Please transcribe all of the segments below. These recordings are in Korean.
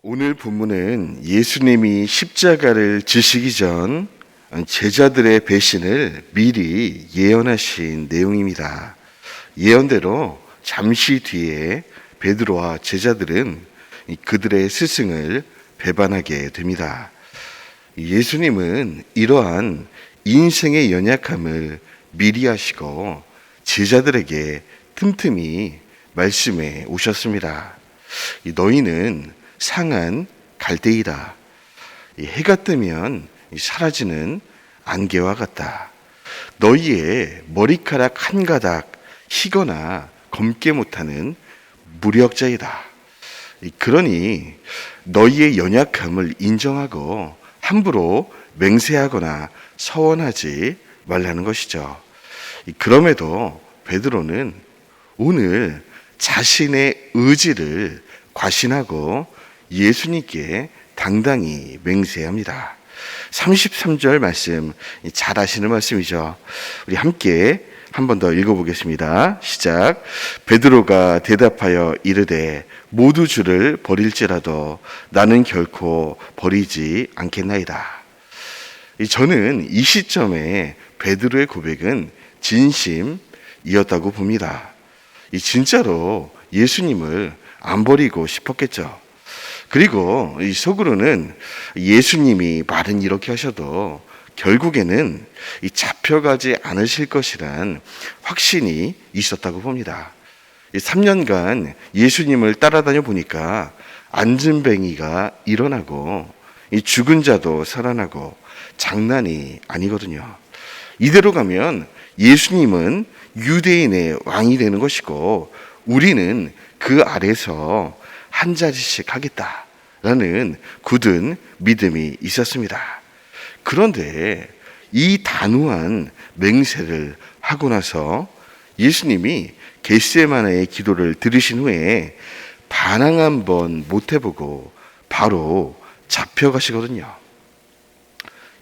오늘 본문은 예수님이 십자가를 지시기 전 제자들의 배신을 미리 예언하신 내용입니다. 예언대로 잠시 뒤에 베드로와 제자들은 그들의 스승을 배반하게 됩니다. 예수님은 이러한 인생의 연약함을 미리 하시고 제자들에게 틈틈이 말씀해 오셨습니다. 너희는 상한 갈대이다. 해가 뜨면 사라지는 안개와 같다. 너희의 머리카락 한 가닥 희거나 검게 못하는 무력자이다. 그러니 너희의 연약함을 인정하고 함부로 맹세하거나 서원하지 말라는 것이죠. 그럼에도 베드로는 오늘 자신의 의지를 과신하고 예수님께 당당히 맹세합니다. 33절 말씀 잘 아시는 말씀이죠. 우리 함께 한 번 더 읽어보겠습니다. 시작. 베드로가 대답하여 이르되 모두 주를 버릴지라도 나는 결코 버리지 않겠나이다. 저는 이 시점에 베드로의 고백은 진심이었다고 봅니다. 진짜로 예수님을 안 버리고 싶었겠죠. 그리고 이 속으로는 예수님이 말은 이렇게 하셔도 결국에는 이 잡혀가지 않으실 것이란 확신이 있었다고 봅니다. 3년간 예수님을 따라다녀 보니까 안진뱅이가 일어나고 이 죽은 자도 살아나고 장난이 아니거든요. 이대로 가면 예수님은 유대인의 왕이 되는 것이고 우리는 그 아래서 한 자리씩 하겠다라는 굳은 믿음이 있었습니다. 그런데 이 단호한 맹세를 하고 나서 예수님이 겟세마네의 기도를 들으신 후에 반항 한번 못 해보고 바로 잡혀가시거든요.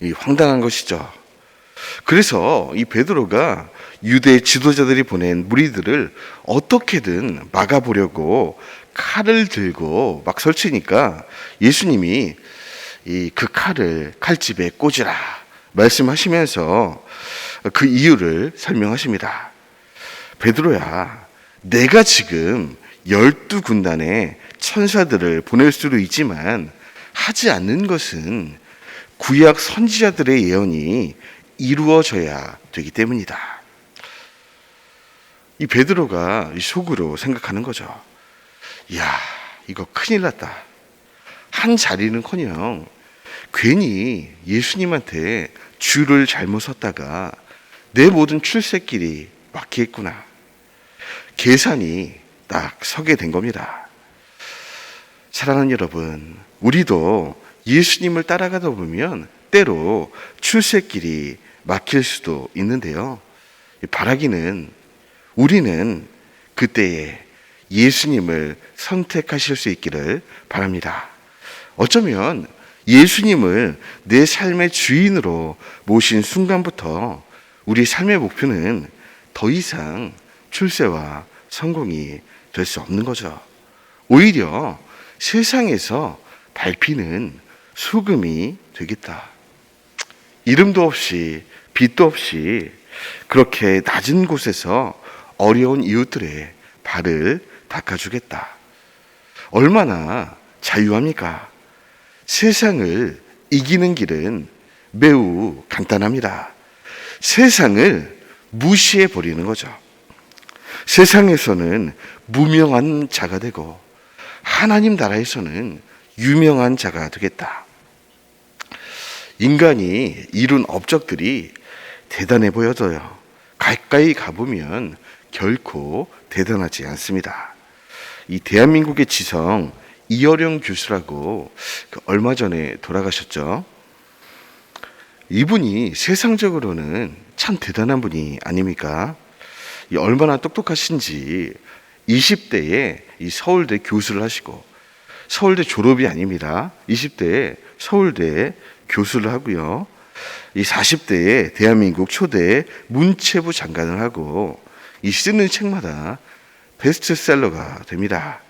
이 황당한 것이죠. 그래서 이 베드로가 유대 지도자들이 보낸 무리들을 어떻게든 막아보려고 칼을 들고 막 설치니까 예수님이 그 칼을 칼집에 꽂으라 말씀하시면서 그 이유를 설명하십니다. 베드로야, 내가 지금 12군단의 천사들을 보낼 수도 있지만 하지 않는 것은 구약 선지자들의 예언이 이루어져야 되기 때문이다. 이 베드로가 속으로 생각하는 거죠. 야, 이거 큰일 났다. 한 자리는커녕 괜히 예수님한테 줄을 잘못 섰다가 내 모든 출세길이 막히겠구나. 계산이 딱 서게 된 겁니다. 사랑하는 여러분, 우리도 예수님을 따라가다 보면 때로 출세길이 막힐 수도 있는데요. 바라기는 우리는 그때에 예수님을 선택하실 수 있기를 바랍니다. 어쩌면 예수님을 내 삶의 주인으로 모신 순간부터 우리 삶의 목표는 더 이상 출세와 성공이 될 수 없는 거죠. 오히려 세상에서 밟히는 소금이 되겠다. 이름도 없이 빛도 없이 그렇게 낮은 곳에서 어려운 이웃들의 발을 닦아주겠다. 얼마나 자유합니까? 세상을 이기는 길은 매우 간단합니다. 세상을 무시해 버리는 거죠. 세상에서는 무명한 자가 되고 하나님 나라에서는 유명한 자가 되겠다. 인간이 이룬 업적들이 대단해 보여져요. 가까이 가보면 결코 대단하지 않습니다. 이 대한민국의 지성 이어령 교수라고 얼마 전에 돌아가셨죠. 이분이 세상적으로는 참 대단한 분이 아닙니까? 얼마나 똑똑하신지 20대에 이 서울대 교수를 하시고 서울대 졸업이 아닙니다. 20대에 서울대 교수를 하고요. 이 40대에 대한민국 초대 문체부 장관을 하고 이 쓰는 책마다 베스트셀러가 됩니다.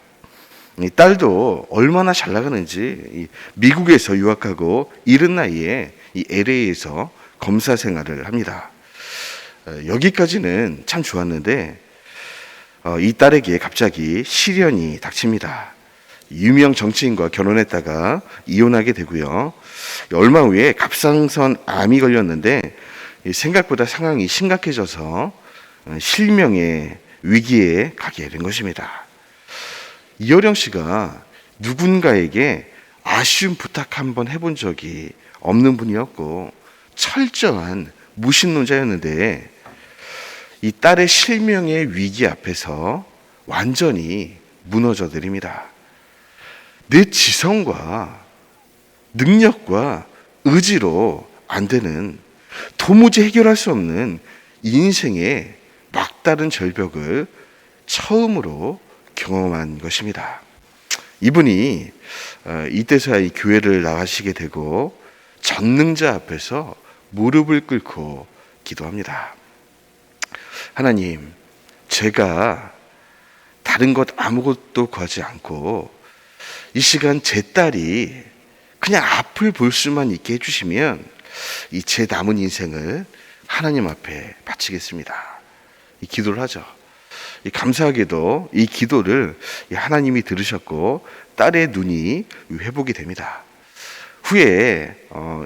이 딸도 얼마나 잘 나가는지 미국에서 유학하고 이른 나이에 이 LA에서 검사 생활을 합니다. 여기까지는 참 좋았는데 이 딸에게 갑자기 시련이 닥칩니다. 유명 정치인과 결혼했다가 이혼하게 되고요. 얼마 후에 갑상선 암이 걸렸는데 생각보다 상황이 심각해져서 실명의 위기에 가게 된 것입니다. 이효령 씨가 누군가에게 아쉬운 부탁 한번 해본 적이 없는 분이었고 철저한 무신론자였는데 이 딸의 실명의 위기 앞에서 완전히 무너져 내립니다. 내 지성과 능력과 의지로 안 되는, 도무지 해결할 수 없는 인생의 막다른 절벽을 처음으로 경험한 것입니다. 이분이 이때서야 이 교회를 나가시게 되고 전능자 앞에서 무릎을 꿇고 기도합니다. 하나님, 제가 다른 것 아무것도 구하지 않고 이 시간 제 딸이 그냥 앞을 볼 수만 있게 해주시면 이 제 남은 인생을 하나님 앞에 바치겠습니다. 이 기도를 하죠. 감사하게도 이 기도를 하나님이 들으셨고 딸의 눈이 회복이 됩니다. 후에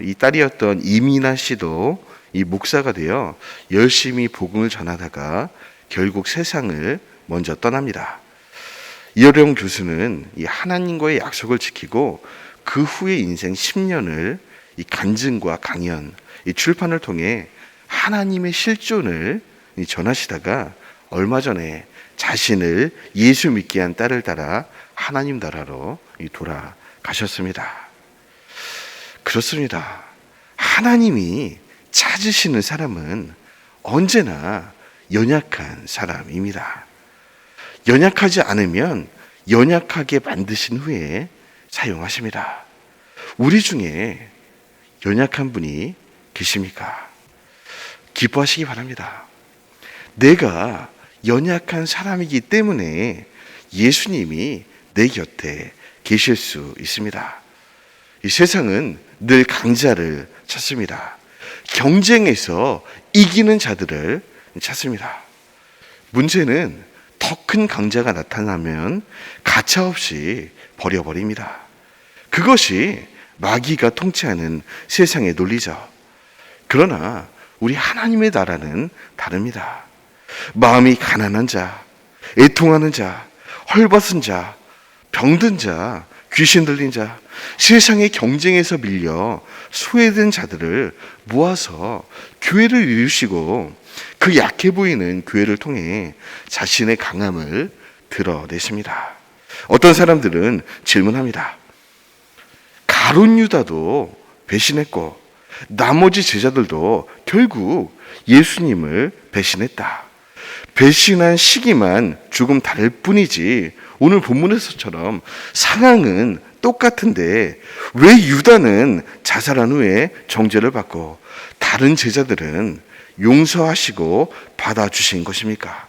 이 딸이었던 이민아 씨도 이 목사가 되어 열심히 복음을 전하다가 결국 세상을 먼저 떠납니다. 이효령 교수는 이 하나님과의 약속을 지키고 그 후에 인생 10년을 이 간증과 강연, 이 출판을 통해 하나님의 실존을 전하시다가 얼마 전에 자신을 예수 믿게 한 딸을 따라 하나님 나라로 돌아가셨습니다. 그렇습니다. 하나님이 찾으시는 사람은 언제나 연약한 사람입니다. 연약하지 않으면 연약하게 만드신 후에 사용하십니다. 우리 중에 연약한 분이 계십니까? 기뻐하시기 바랍니다. 내가 연약한 사람이기 때문에 예수님이 내 곁에 계실 수 있습니다. 이 세상은 늘 강자를 찾습니다. 경쟁에서 이기는 자들을 찾습니다. 문제는 더 큰 강자가 나타나면 가차없이 버려버립니다. 그것이 마귀가 통치하는 세상의 논리죠. 그러나 우리 하나님의 나라는 다릅니다. 마음이 가난한 자, 애통하는 자, 헐벗은 자, 병든 자, 귀신 들린 자, 세상의 경쟁에서 밀려 소외된 자들을 모아서 교회를 이루시고 그 약해 보이는 교회를 통해 자신의 강함을 드러내십니다. 어떤 사람들은 질문합니다. 가룟 유다도 배신했고 나머지 제자들도 결국 예수님을 배신했다. 배신한 시기만 조금 다를 뿐이지 오늘 본문에서처럼 상황은 똑같은데 왜 유다는 자살한 후에 정죄를 받고 다른 제자들은 용서하시고 받아주신 것입니까?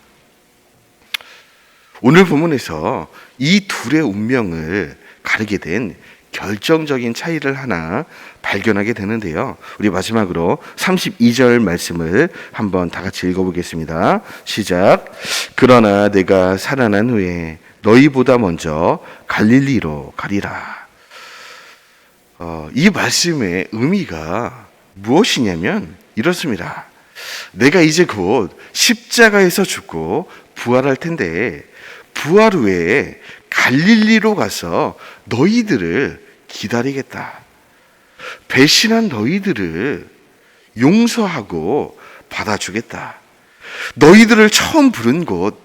오늘 본문에서 이 둘의 운명을 가르게 된 결정적인 차이를 하나 발견하게 되는데요. 우리 마지막으로 32절 말씀을 한번 다 같이 읽어보겠습니다. 시작. 그러나 내가 살아난 후에 너희보다 먼저 갈릴리로 가리라. 이 말씀의 의미가 무엇이냐면 이렇습니다. 내가 이제 곧 십자가에서 죽고 부활할 텐데 부활 후에 갈릴리로 가서 너희들을 기다리겠다. 배신한 너희들을 용서하고 받아주겠다. 너희들을 처음 부른 곳,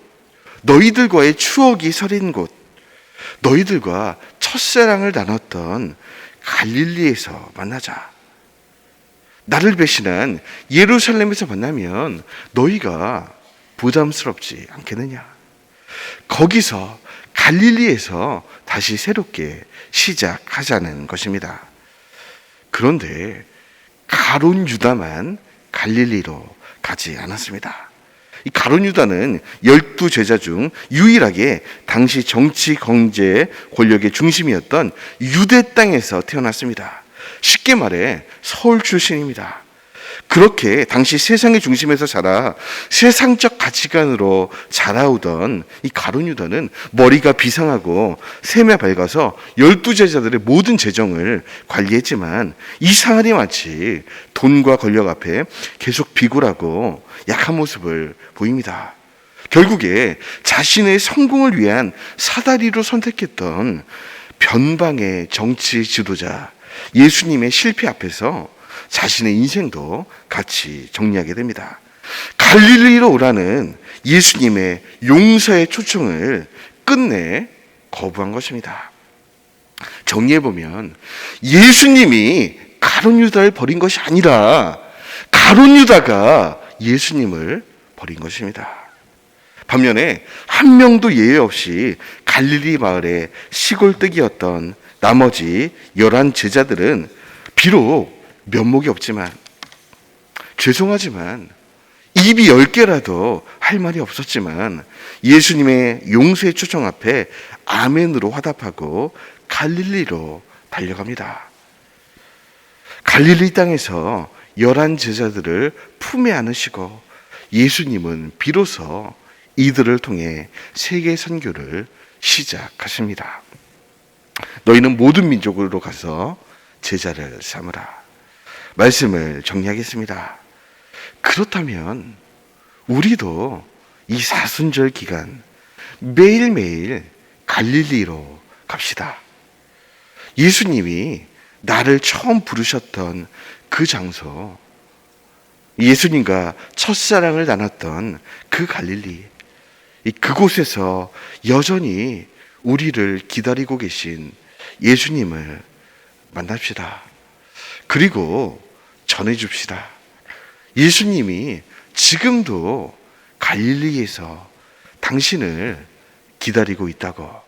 너희들과의 추억이 서린 곳, 너희들과 첫사랑을 나눴던 갈릴리에서 만나자. 나를 배신한 예루살렘에서 만나면 너희가 부담스럽지 않겠느냐? 거기서 갈릴리에서 다시 새롭게 시작하자는 것입니다. 그런데 가룟 유다만 갈릴리로 가지 않았습니다. 이 가룟 유다는 12제자 중 유일하게 당시 정치 경제 권력의 중심이었던 유대 땅에서 태어났습니다. 쉽게 말해 서울 출신입니다. 그렇게 당시 세상의 중심에서 자라 세상적 가치관으로 자라오던 이 가룟 유다는 머리가 비상하고 셈에 밝아서 12제자들의 모든 재정을 관리했지만 이상하니 마치 돈과 권력 앞에 계속 비굴하고 약한 모습을 보입니다. 결국에 자신의 성공을 위한 사다리로 선택했던 변방의 정치 지도자 예수님의 실패 앞에서 자신의 인생도 같이 정리하게 됩니다. 갈릴리로 오라는 예수님의 용서의 초청을 끝내 거부한 것입니다. 정리해보면 예수님이 가룟 유다를 버린 것이 아니라 가룟 유다가 예수님을 버린 것입니다. 반면에 한 명도 예외 없이 갈릴리 마을의 시골뜨기였던 나머지 11 제자들은 비록 면목이 없지만 죄송하지만 입이 10개라도 할 말이 없었지만 예수님의 용서의 초청 앞에 아멘으로 화답하고 갈릴리로 달려갑니다. 갈릴리 땅에서 11 제자들을 품에 안으시고 예수님은 비로소 이들을 통해 세계 선교를 시작하십니다. 너희는 모든 민족으로 가서 제자를 삼으라. 말씀을 정리하겠습니다. 그렇다면 우리도 이 사순절 기간 매일매일 갈릴리로 갑시다. 예수님이 나를 처음 부르셨던 그 장소, 예수님과 첫사랑을 나눴던 그 갈릴리, 그곳에서 여전히 우리를 기다리고 계신 예수님을 만납시다. 그리고 전해줍시다. 예수님이 지금도 갈릴리에서 당신을 기다리고 있다고.